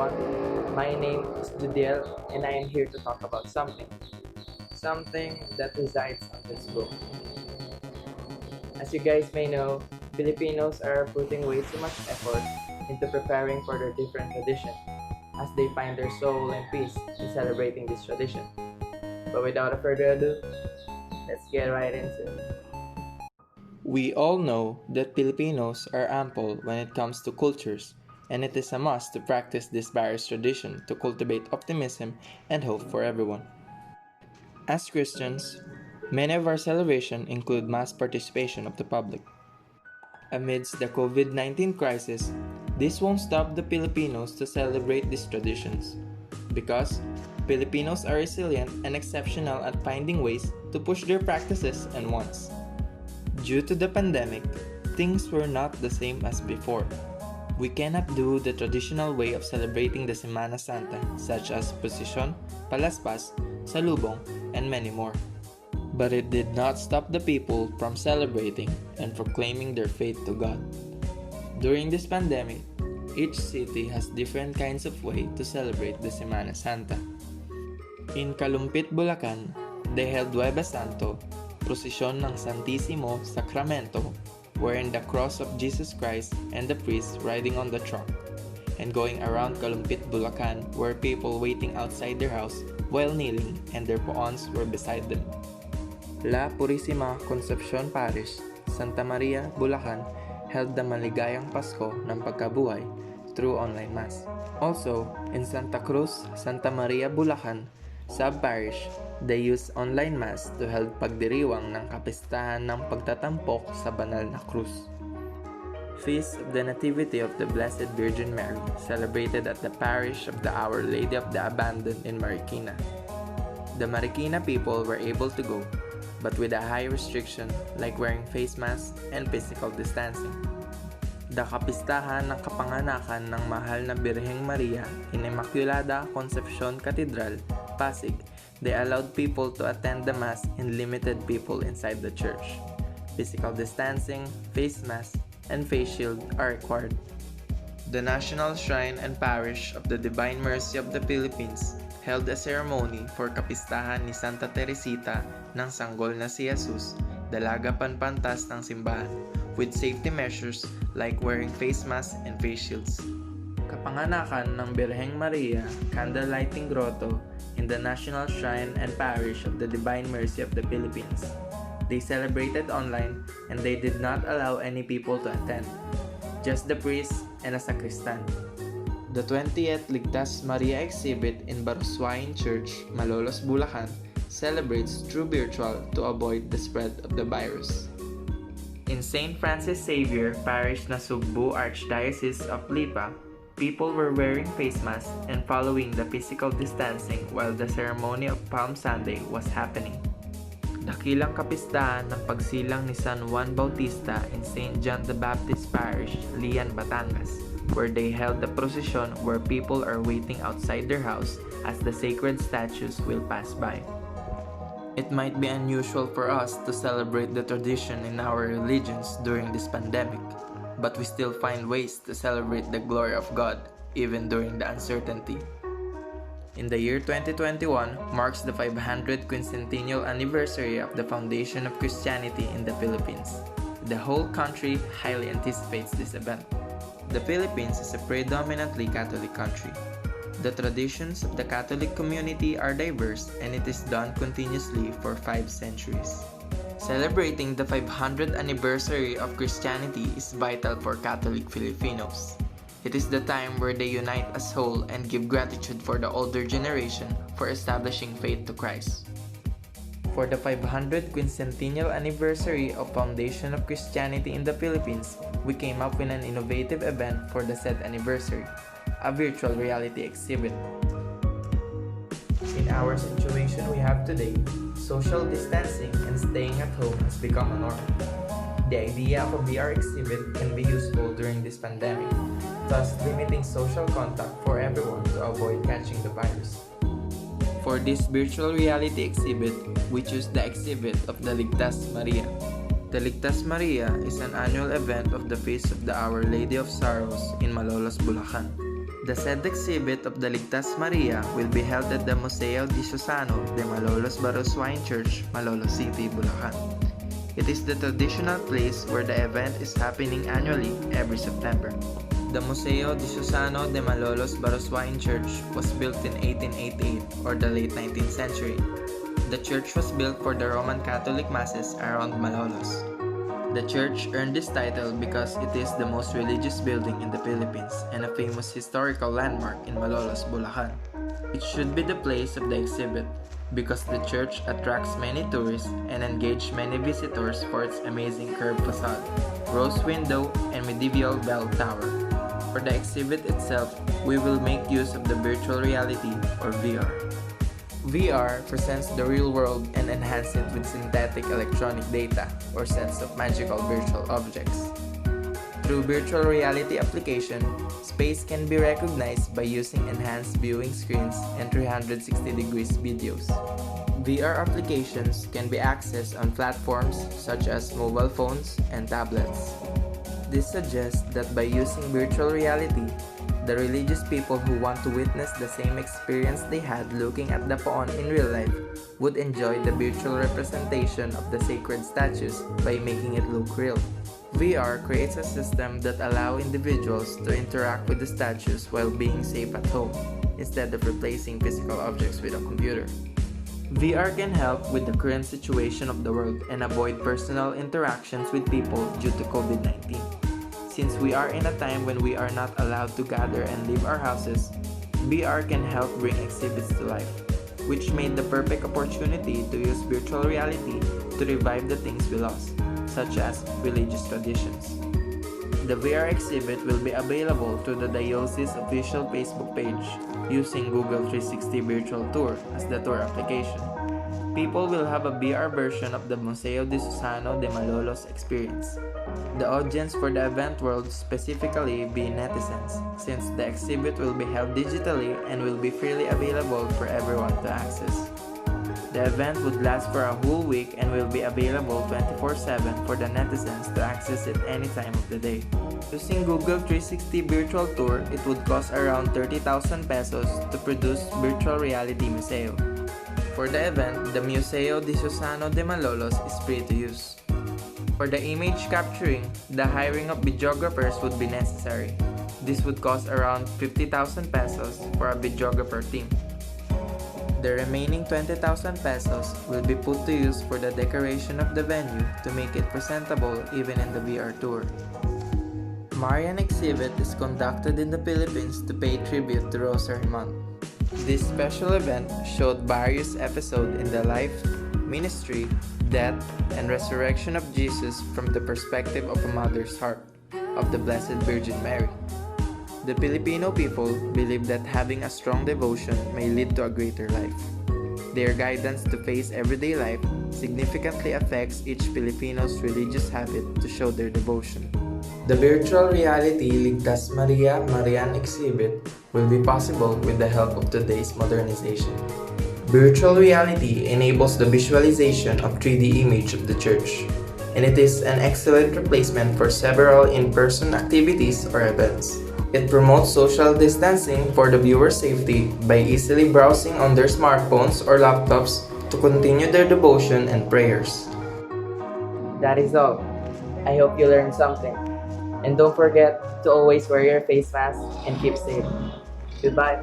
everyone. My name is Judiel and I am here to talk about something that resides on this book. As you guys may know, Filipinos are putting way too much effort into preparing for their different traditions as they find their soul and peace in celebrating this tradition. But without further ado, let's get right into it. We all know that Filipinos are ample when it comes to cultures, and it is a must to practice this various tradition to cultivate optimism and hope for everyone. As Christians, many of our celebrations include mass participation of the public. Amidst the COVID-19 crisis, this won't stop the Filipinos to celebrate these traditions, because Filipinos are resilient and exceptional at finding ways to push their practices and wants. Due to the pandemic, things were not the same as before. We cannot do the traditional way of celebrating the Semana Santa, such as Posisyon, Palaspas, Salubong, and many more. But it did not stop the people from celebrating and proclaiming their faith to God. During this pandemic, each city has different kinds of way to celebrate the Semana Santa. In Kalumpit, Bulacan, they held Huwebes Santo, Prosesyon ng Santissimo Sacramento, wherein the cross of Jesus Christ and the priest riding on the truck, and going around Kalumpit, Bulacan, where people waiting outside their house while kneeling and their poons were beside them. La Purisima Concepcion Parish, Santa Maria, Bulacan, held the Maligayang Pasko ng Pagkabuhay through online mass. Also, in Santa Cruz, Santa Maria, Bulacan, Sub-Parish, they use online mass to help pagdiriwang ng kapistahan ng pagtatampok sa banal na krus. Feast of the Nativity of the Blessed Virgin Mary, celebrated at the parish of the Our Lady of the Abandoned in Marikina. The Marikina people were able to go, but with a high restriction like wearing face masks and physical distancing. The kapistahan ng kapanganakan ng mahal na Birheng Maria in Immaculada Concepcion Cathedral, Pasig, they allowed people to attend the mass in limited people inside the church. Physical distancing, face mask, and face shield are required. The National Shrine and Parish of the Divine Mercy of the Philippines held a ceremony for kapistahan ni Santa Teresita ng Sanggol na si Jesus, dalaga panpantas ng simbahan, with safety measures like wearing face masks and face shields. Kapanganakan ng Birheng Maria Candle Lighting Grotto in the National Shrine and Parish of the Divine Mercy of the Philippines. They celebrated online and they did not allow any people to attend, just the priest and a sacristan. The 20th Ligtas Maria exhibit in Baruswain Church, Malolos, Bulacan, celebrates through virtual to avoid the spread of the virus. In St. Francis Xavier Parish na Sugbo Archdiocese of Lipa, people were wearing face masks and following the physical distancing while the ceremony of Palm Sunday was happening. Dakilang kapistahan ng pagsilang ni San Juan Bautista in St. John the Baptist Parish, Lian, Batangas, where they held the procession where people are waiting outside their house as the sacred statues will pass by. It might be unusual for us to celebrate the tradition in our religions during this pandemic, but we still find ways to celebrate the glory of God even during the uncertainty. In the year 2021 marks the 500th quincentennial anniversary of the foundation of Christianity in the Philippines. The whole country highly anticipates this event. The Philippines is a predominantly Catholic country. The traditions of the Catholic community are diverse and it is done continuously for 5 centuries. Celebrating the 500th anniversary of Christianity is vital for Catholic Filipinos. It is the time where they unite as whole and give gratitude for the older generation for establishing faith to Christ. For the 500th quincentennial anniversary of Foundation of Christianity in the Philippines, we came up with an innovative event for the said anniversary, a virtual reality exhibit. In our situation we have today, social distancing and staying at home has become a norm. The idea of a VR exhibit can be useful during this pandemic, thus limiting social contact for everyone to avoid catching the virus. For this virtual reality exhibit, we choose the exhibit of the Ligtas Maria. The Ligtas Maria is an annual event of the Feast of the Our Lady of Sorrows in Malolos, Bulacan. The said exhibit of the Ligtas Maria will be held at the Museo Diocesano de Malolos Baroswain Church, Malolos City, Bulacan. It is the traditional place where the event is happening annually every September. The Museo Diocesano de Malolos Baroswain Church was built in 1888 or the late 19th century. The church was built for the Roman Catholic masses around Malolos. The church earned this title because it is the most religious building in the Philippines and a famous historical landmark in Malolos, Bulacan. It should be the place of the exhibit because the church attracts many tourists and engages many visitors for its amazing curved facade, rose window, and medieval bell tower. For the exhibit itself, we will make use of the virtual reality or VR. VR presents the real world and enhances it with synthetic electronic data or sets of magical virtual objects. Through virtual reality application, space can be recognized by using enhanced viewing screens and 360 degrees videos. VR applications can be accessed on platforms such as mobile phones and tablets. This suggests that by using virtual reality, the religious people who want to witness the same experience they had looking at the paon in real life would enjoy the virtual representation of the sacred statues by making it look real. VR creates a system that allows individuals to interact with the statues while being safe at home, instead of replacing physical objects with a computer. VR can help with the current situation of the world and avoid personal interactions with people due to COVID-19. Since we are in a time when we are not allowed to gather and leave our houses, VR can help bring exhibits to life, which made the perfect opportunity to use virtual reality to revive the things we lost, such as religious traditions. The VR exhibit will be available through the Diocese official Facebook page using Google 360 Virtual Tour as the tour application. People will have a VR version of the Museo Diocesano de Malolos experience. The audience for the event will specifically be netizens, since the exhibit will be held digitally and will be freely available for everyone to access. The event would last for a whole week and will be available 24/7 for the netizens to access it any time of the day. Using Google 360 Virtual Tour, it would cost around 30,000 pesos to produce Virtual Reality Museo. For the event, the Museo Diocesano de Malolos is free to use. For the image capturing, the hiring of videographers would be necessary. This would cost around 50,000 pesos for a videographer team. The remaining 20,000 pesos will be put to use for the decoration of the venue to make it presentable even in the VR tour. Marian exhibit is conducted in the Philippines to pay tribute to Rosary Month. This special event showed various episodes in the life, ministry, death, and resurrection of Jesus from the perspective of a mother's heart of the Blessed Virgin Mary. The Filipino people believe that having a strong devotion may lead to a greater life. Their guidance to face everyday life significantly affects each Filipino's religious habit to show their devotion. The virtual reality Ligtas Maria Marian exhibit will be possible with the help of today's modernization. Virtual reality enables the visualization of 3D image of the church, and it is an excellent replacement for several in-person activities or events. It promotes social distancing for the viewer's safety by easily browsing on their smartphones or laptops to continue their devotion and prayers. That is all. I hope you learned something. And don't forget to always wear your face mask and keep safe. Goodbye.